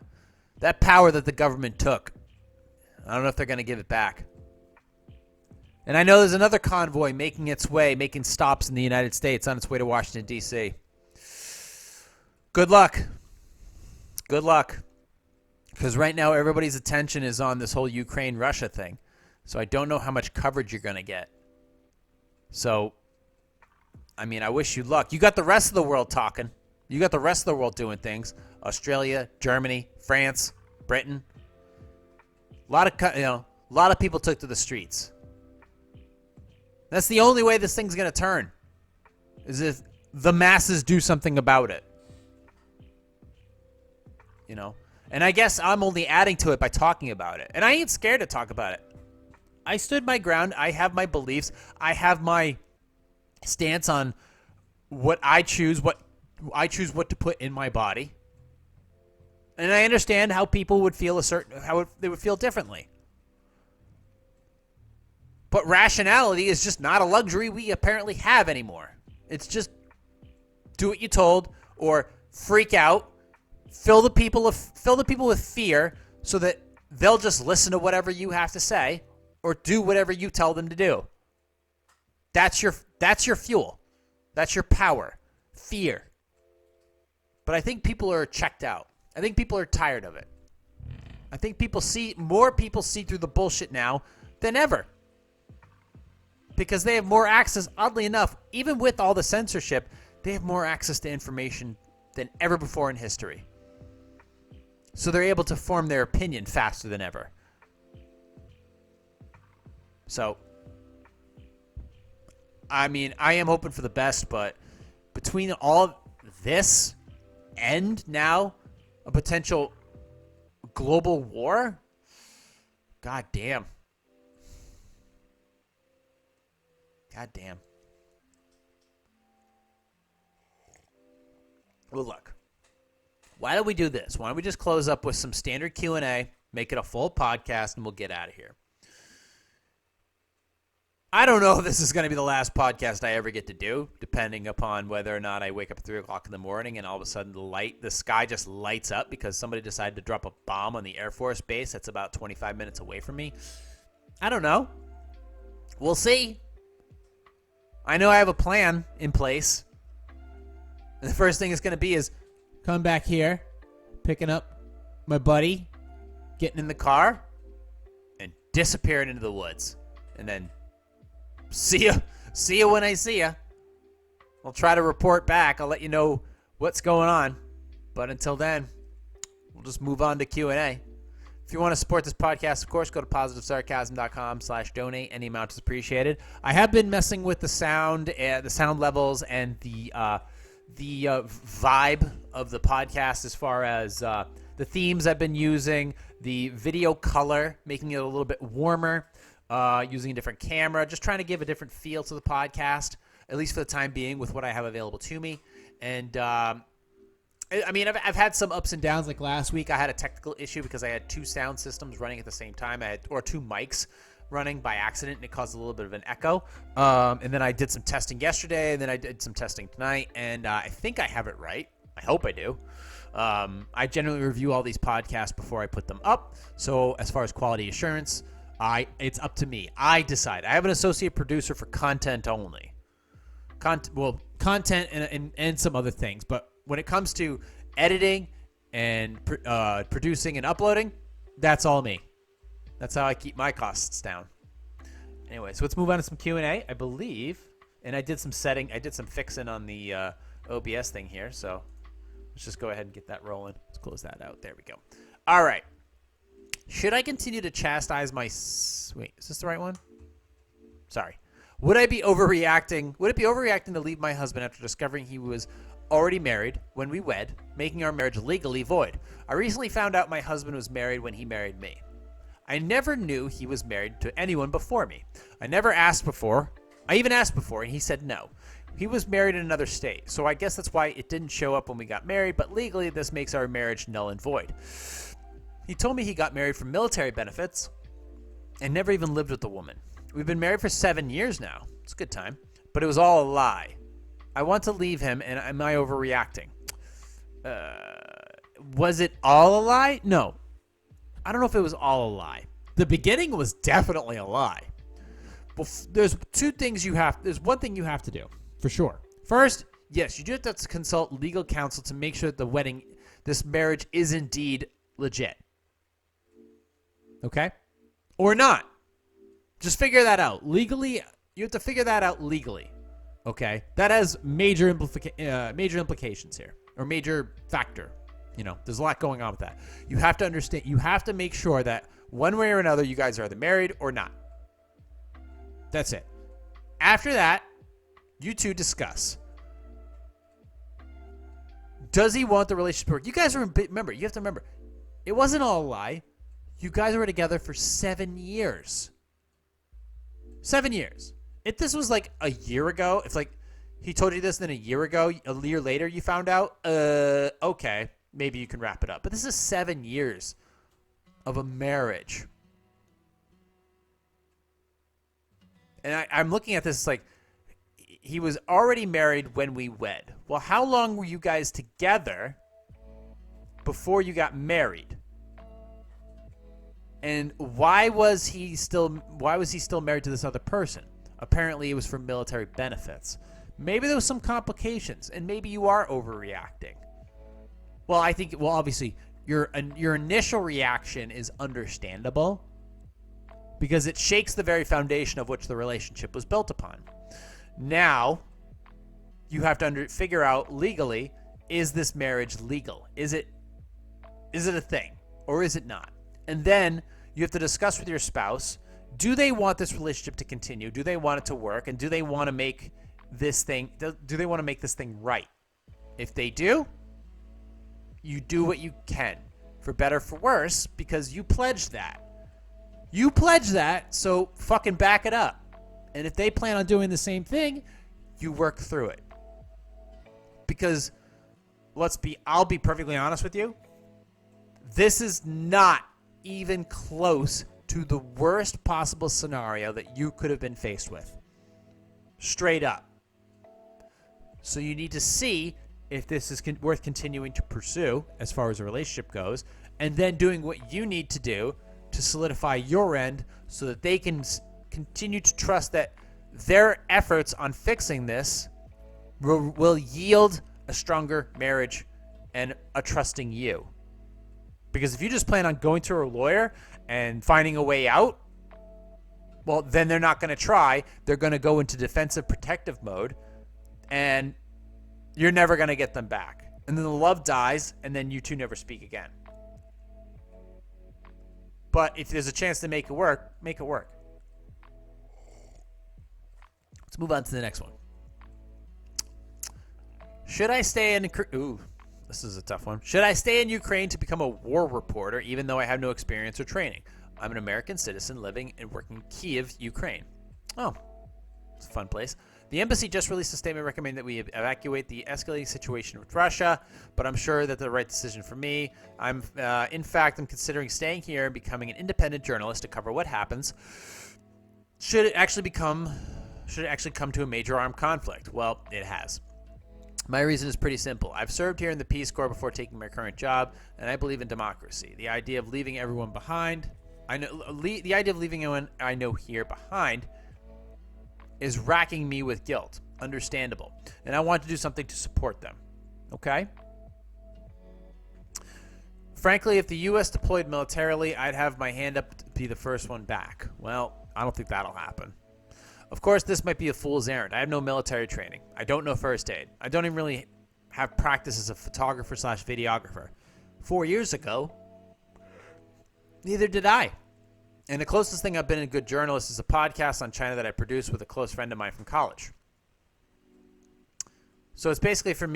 That power that the government took, I don't know if they're going to give it back. And I know there's another convoy making stops in the United States on its way to Washington, D.C. Good luck. Good luck. Because right now everybody's attention is on this whole Ukraine-Russia thing. So I don't know how much coverage you're going to get. So, I mean, I wish you luck. You got the rest of the world talking. You got the rest of the world doing things. Australia, Germany, France, Britain. A lot of people took to the streets. That's the only way this thing's going to turn, is if the masses do something about it. You know? And I guess I'm only adding to it by talking about it. And I ain't scared to talk about it. I stood my ground. I have my beliefs. I have my stance on what I choose what to put in my body. And I understand how people would feel they would feel differently. But rationality is just not a luxury we apparently have anymore. It's just do what you're told or freak out, fill the people with fear so that they'll just listen to whatever you have to say or do whatever you tell them to do. That's your fuel. That's your power. Fear. But I think people are checked out. I think people are tired of it. I think more people see through the bullshit now than ever. because they have more access, oddly enough, even with all the censorship, they have more access to information than ever before in history. So they're able to form their opinion faster than ever. So, I mean, I am hoping for the best, but between all of this and now a potential global war, god damn. God damn. Well, look. Why don't we do this? Why don't we just close up with some standard Q&A, make it a full podcast, and we'll get out of here. I don't know if this is going to be the last podcast I ever get to do, depending upon whether or not I wake up at 3 o'clock in the morning and all of a sudden the sky just lights up because somebody decided to drop a bomb on the Air Force base that's about 25 minutes away from me. I don't know. We'll see. I know I have a plan in place. And the first thing it's going to be is come back here, picking up my buddy, getting in the car, and disappearing into the woods. And then see ya when I see ya. I'll try to report back. I'll let you know what's going on. But until then, we'll just move on to Q&A. If you want to support this podcast, of course, go to positivesarcasm.com/donate. Any amount is appreciated. I have been messing with the sound levels and the vibe of the podcast as far as the themes I've been using, the video color, making it a little bit warmer, using a different camera, just trying to give a different feel to the podcast, at least for the time being with what I have available to me. And I mean, I've had some ups and downs. Like last week, I had a technical issue because I had two sound systems running at the same time. Or two mics running by accident, and it caused a little bit of an echo. And then I did some testing yesterday, and then I did some testing tonight, and I think I have it right. I hope I do. I generally review all these podcasts before I put them up. So as far as quality assurance, it's up to me. I decide. I have an associate producer for content only. Content and some other things, but when it comes to editing and producing and uploading, that's all me. That's how I keep my costs down. Anyway, so let's move on to some Q&A. I believe, and I did some fixing on the OBS thing here, so let's just go ahead and get that rolling. Let's close that out. There we go. All right. Should I continue to chastise my... Wait, is this the right one? Sorry. Would it be overreacting to leave my husband after discovering he was already married when we wed, making our marriage legally void? I recently found out my husband was married when he married me. I never knew he was married to anyone before me. I even asked before, and he said no. He was married in another state, so I guess that's why it didn't show up when we got married, but legally this makes our marriage null and void. He told me he got married for military benefits and never even lived with the woman. We've been married for 7 years now. It's a good time, but it was all a lie. I want to leave him, and am I overreacting? Was it all a lie? No. I don't know if it was all a lie. The beginning was definitely a lie. Well, there's one thing you have to do, for sure. First, yes, you do have to consult legal counsel to make sure that this marriage is indeed legit. Okay? Or not. Just figure that out. Legally, you have to figure that out legally. Okay? That has major implications here. Or major factor. You know, there's a lot going on with that. You have to understand, you have to make sure that one way or another you guys are either married or not. That's it. After that, you two discuss. Does he want the relationship to work? You guys remember, you have to remember, it wasn't all a lie. You guys were together for 7 years. 7 years. If this was like a year ago, if like he told you this, then a year later you found out, okay, maybe you can wrap it up. But this is 7 years of a marriage. And I'm looking at this like he was already married when we wed. Well, how long were you guys together before you got married? And why was he still married to this other person? Apparently it was for military benefits. Maybe there was some complications, and maybe you are overreacting. Well, obviously your initial reaction is understandable because it shakes the very foundation of which the relationship was built upon. Now, you have to figure out legally, is this marriage legal? Is it a thing or is it not? And then you have to discuss with your spouse, do they want this relationship to continue? Do they want it to work? And do they want to make this thing right? If they do, you do what you can, for better, for worse, because you pledged that. You pledged that, so fucking back it up. And if they plan on doing the same thing, you work through it. Because I'll be perfectly honest with you. This is not even close to the worst possible scenario that you could have been faced with. Straight up. So you need to see if this is worth continuing to pursue as far as a relationship goes, and then doing what you need to do to solidify your end so that they can continue to trust that their efforts on fixing this will yield a stronger marriage and a trusting you. Because if you just plan on going to a lawyer and finding a way out, well, then they're not going to try. They're going to go into defensive protective mode, and you're never going to get them back. And then the love dies, and then you two never speak again. But if there's a chance to make it work, make it work. Let's move on to the next one. Should I stay in... Ooh, this is a tough one. Should I stay in Ukraine to become a war reporter, even though I have no experience or training? I'm an American citizen living and working in Kiev, Ukraine. Oh, it's a fun place. The embassy just released a statement recommending that we evacuate the escalating situation with Russia, but I'm sure that the right decision for me. In fact, I'm considering staying here and becoming an independent journalist to cover what happens should it actually come to a major armed conflict. Well, it has. My reason is pretty simple. I've served here in the Peace Corps before taking my current job, and I believe in democracy. The idea of leaving everyone behind, the idea of leaving everyone I know here behind is racking me with guilt. Understandable. And I want to do something to support them. Okay? Frankly, if the U.S. deployed militarily, I'd have my hand up to be the first one back. Well, I don't think that'll happen. Of course, this might be a fool's errand. I have no military training. I don't know first aid. I don't even really have practice as a photographer/videographer. 4 years ago, neither did I. And the closest thing I've been a good journalist is a podcast on China that I produced with a close friend of mine from college. So it's basically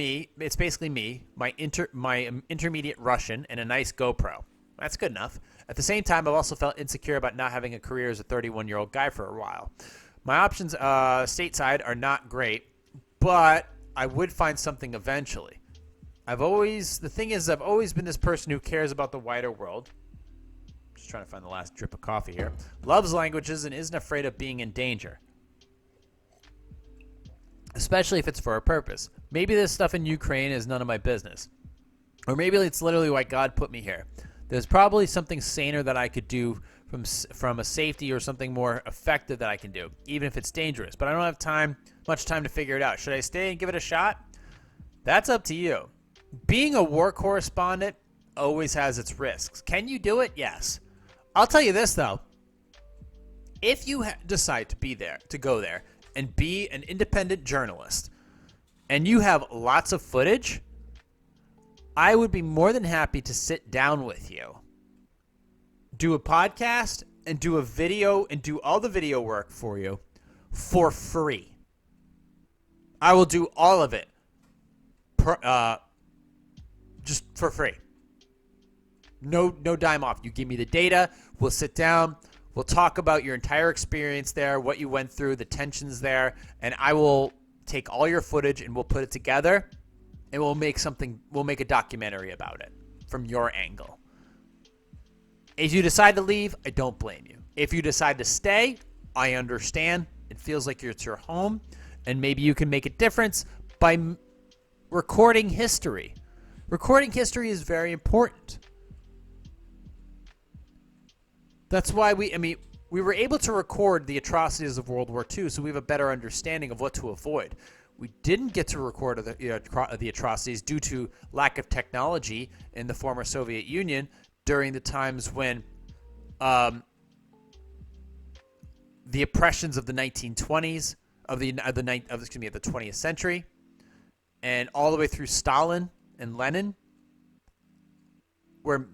me, my intermediate Russian, and a nice GoPro. That's good enough. At the same time, I've also felt insecure about not having a career as a 31-year-old guy for a while. My options stateside are not great, but I would find something eventually. I've always been this person who cares about the wider world. Just trying to find the last drip of coffee here. Loves languages and isn't afraid of being in danger. Especially if it's for a purpose. Maybe this stuff in Ukraine is none of my business. Or maybe it's literally why God put me here. There's probably something saner that I could do from a safety or something more effective that I can do, even if it's dangerous. But I don't have much time to figure it out. Should I stay and give it a shot? That's up to you. Being a war correspondent always has its risks. Can you do it? Yes. I'll tell you this, though. If you decide to go there and be an independent journalist, and you have lots of footage, I would be more than happy to sit down with you, do a podcast, and do a video, and do all the video work for you for free. I will do all of it just for free. No dime off. You give me the data. We'll sit down. We'll talk about your entire experience there, what you went through, the tensions there, and I will take all your footage and we'll put it together, and we'll make a documentary about it from your angle. If you decide to leave, I don't blame you. If you decide to stay, I understand. It feels like it's your home, and maybe you can make a difference by recording history. Recording history is very important. That's why we were able to record the atrocities of World War II, so we have a better understanding of what to avoid. We didn't get to record the atrocities due to lack of technology in the former Soviet Union during the times when the oppressions of the 1920s, of the 20th century, and all the way through Stalin and Lenin, where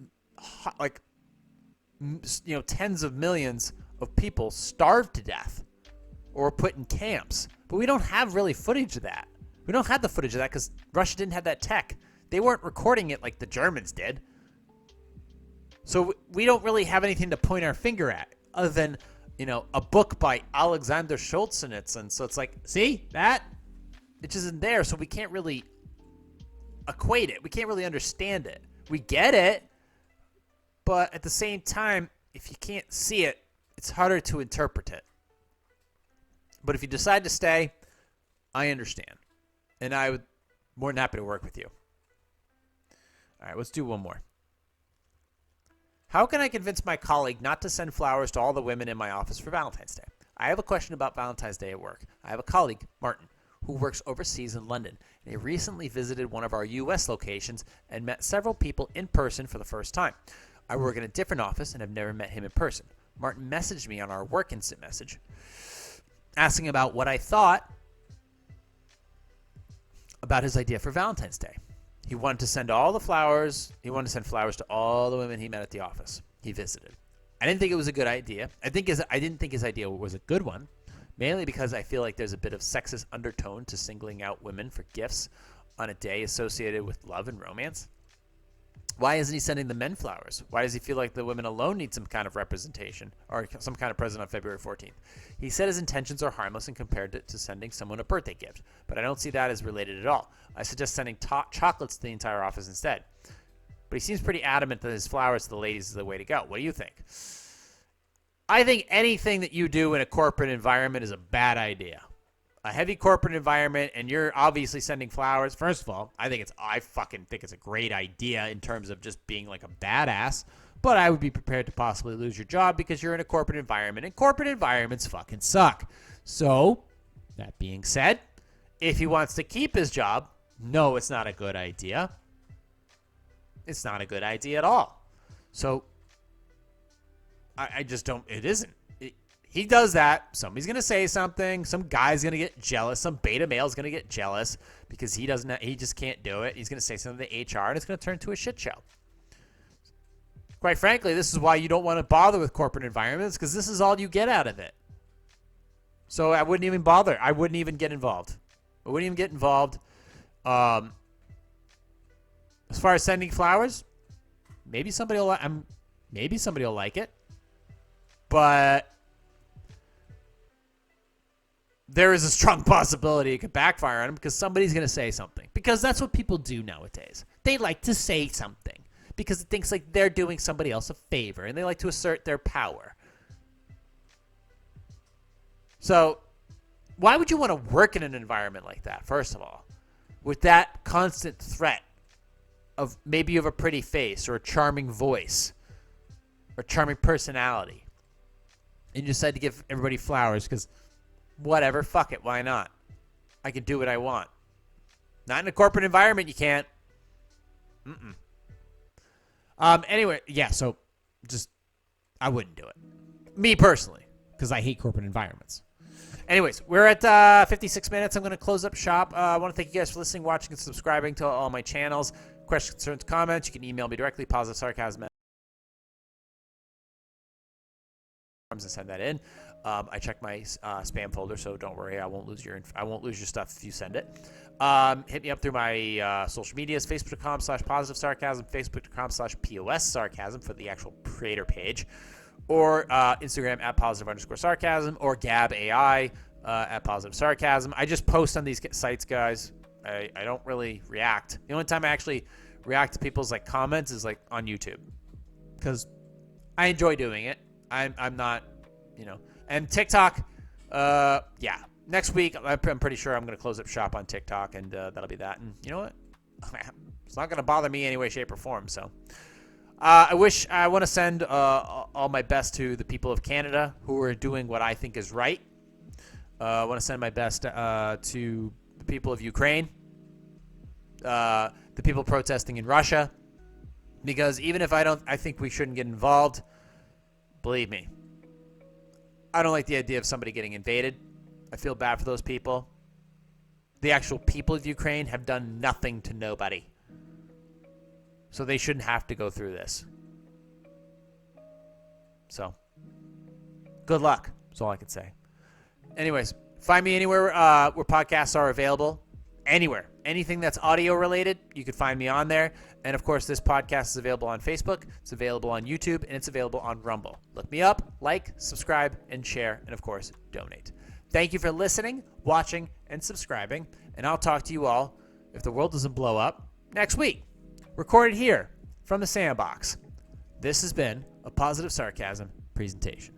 tens of millions of people starved to death or were put in camps. But we don't have really footage of that. We don't have the footage of that because Russia didn't have that tech. They weren't recording it like the Germans did. So we don't really have anything to point our finger at other than, a book by Alexander Solzhenitsyn. So it's like, see, that? It just isn't there, so we can't really equate it. We can't really understand it. We get it, but at the same time, if you can't see it, it's harder to interpret it. But if you decide to stay, I understand. And I would more than happy to work with you. All right, let's do one more. How can I convince my colleague not to send flowers to all the women in my office for Valentine's Day? I have a question about Valentine's Day at work. I have a colleague, Martin, who works overseas in London, and he recently visited one of our U.S. locations and met several people in person for the first time. I work in a different office and have never met him in person. Martin messaged me on our work instant message asking about what I thought about his idea for Valentine's Day. He wanted to send flowers to all the women he met at the office he visited. I didn't think it was a good idea. I didn't think his idea was a good one, mainly because I feel like there's a bit of sexist undertone to singling out women for gifts on a day associated with love and romance. Why isn't he sending the men flowers? Why does he feel like the women alone need some kind of representation or some kind of present on February 14th? He said his intentions are harmless and compared it to sending someone a birthday gift, but I don't see that as related at all. I suggest sending chocolates to the entire office instead. But he seems pretty adamant that his flowers to the ladies is the way to go. What do you think? I think anything that you do in a corporate environment is a bad idea. A heavy corporate environment, and you're obviously sending flowers. First of all, I fucking think it's a great idea in terms of just being like a badass. But I would be prepared to possibly lose your job because you're in a corporate environment, and corporate environments fucking suck. So, that being said, if he wants to keep his job, no, it's not a good idea. It's not a good idea at all. So, I just don't. It isn't. He does that, somebody's going to say something, some guy's going to get jealous, some beta male's going to get jealous because he just can't do it. He's going to say something to HR, and it's going to turn into a shit show. Quite frankly, this is why you don't want to bother with corporate environments, because this is all you get out of it. So I wouldn't even bother. I wouldn't even get involved. As far as sending flowers, maybe somebody will like it, but there is a strong possibility it could backfire on him because somebody's going to say something. Because that's what people do nowadays. They like to say something because it thinks like they're doing somebody else a favor, and they like to assert their power. So why would you want to work in an environment like that, first of all, with that constant threat of maybe you have a pretty face or a charming voice or charming personality, and you decide to give everybody flowers because whatever, fuck it, why not? I can do what I want. Not in a corporate environment, you can't. Anyway, yeah, so just, I wouldn't do it. Me personally, because I hate corporate environments. Anyways, we're at 56 minutes. I'm going to close up shop. I want to thank you guys for listening, watching, and subscribing to all my channels. Questions, concerns, comments, you can email me directly, positive sarcasm, and send that in. I check my spam folder, so don't worry. I won't lose your stuff if you send it. Hit me up through my social medias: Facebook.com/positive sarcasm, Facebook.com/POS sarcasm for the actual creator page, or Instagram @positive_sarcasm, or Gab AI @positive sarcasm. I just post on these sites, guys. I don't really react. The only time I actually react to people's comments is on YouTube, because I enjoy doing it. I'm not, and TikTok, yeah. Next week, I'm pretty sure I'm going to close up shop on TikTok, and that'll be that. And you know what? It's not going to bother me any way, shape, or form. So I want to send all my best to the people of Canada who are doing what I think is right. I want to send my best to the people of Ukraine, the people protesting in Russia, because even if I think we shouldn't get involved, believe me, I don't like the idea of somebody getting invaded. I feel bad for those people. The actual people of Ukraine have done nothing to nobody. So they shouldn't have to go through this. So, good luck. That's all I can say. Anyways, find me anywhere where podcasts are available. Anywhere. Anything that's audio related, you can find me on there. And, of course, this podcast is available on Facebook. It's available on YouTube. And it's available on Rumble. Look me up, like, subscribe, and share. And, of course, donate. Thank you for listening, watching, and subscribing. And I'll talk to you all, if the world doesn't blow up, next week. Recorded here from the Sandbox. This has been a Positive Sarcasm presentation.